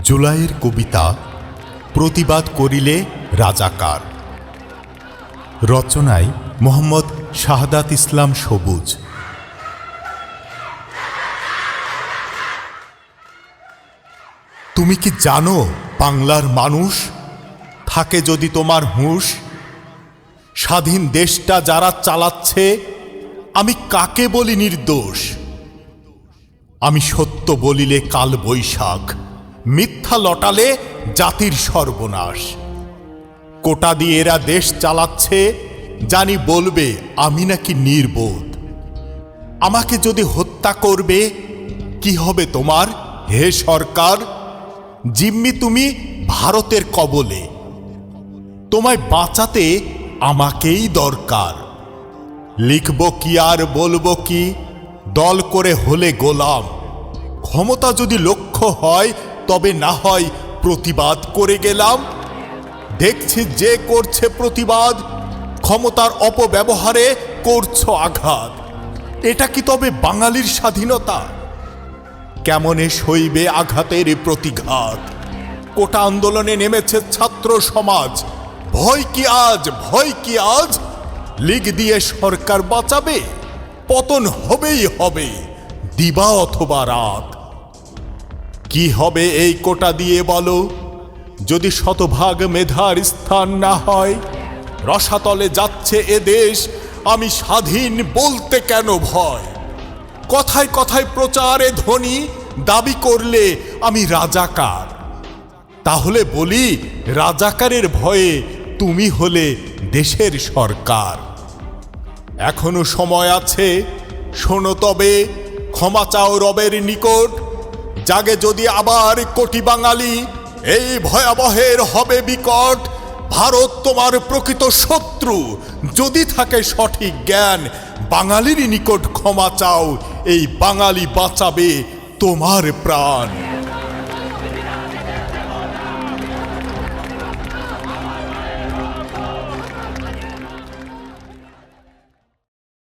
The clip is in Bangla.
জুলাইয়ের কবিতা প্রতিবাদ করিলে রাজাকার। রচনায় মোহাম্মদ শাহাদাত ইসলাম সবুজ। তুমি কি জানো বাংলার মানুষ, থাকে যদি তোমার হুঁশ, স্বাধীন দেশটা যারা চালাচ্ছে আমি কাকে বলি নির্দোষ? আমি সত্য বলিলে কাল বৈশাখ, মিথ্যা লটালে জাতির সর্বনাশ। কোটা দিয়ে এরা দেশ চালাচ্ছে, জানি বলবে আমি নাকি নির্বোধ। আমাকে যদি হত্যা করবে কি হবে তোমার হে সরকার? জিম্মি তুমি ভারতের কবলে, তোমায় বাঁচাতে আমাকেই দরকার। লিখব কি আর বলবো কি, দল করে হলে গোলাম। ক্ষমতা যদি লক্ষ্য হয় তবে না হয় প্রতিবাদ করে গেলাম। দেখছি যে করছে প্রতিবাদ, ক্ষমতার অপব্যবহারে করছো আঘাত। এটা কি তবে বাঙালির স্বাধীনতা? কেমনে সইবে আঘাতের প্রতিঘাত? কোটা আন্দোলনে নেমেছে ছাত্র সমাজ, ভয় কি আজ, ভয় কি আজ? লীগ দিয়ে সরকার বাঁচাবে? পতন হবেই হবে, দিবা অথবা রাত। কি হবে এই কোটা দিয়ে বলো, যদি শতভাগ মেধার স্থান না হয়? রসাতলে যাচ্ছে এ দেশ, আমি স্বাধীন বলতে কেন ভয়? কথায় কথায় প্রচারে ধ্বনি, দাবি করলে আমি রাজাকার। তাহলে বলি রাজাকারের ভয়ে তুমি হলে দেশের সরকার। এখনো সময় আছে, শোনো তবে, ক্ষমা চাও রবের নিকট। জাগে যদি আবার কোটি বাঙালি, এই ভয়াবহের হবে বিকট। ভারত তোমার প্রকৃত শত্রু, যদি থাকে সঠিক জ্ঞান। বাঙালির নিকট ক্ষমা চাও, এই বাঙালি বাঁচাবে তোমার প্রাণ।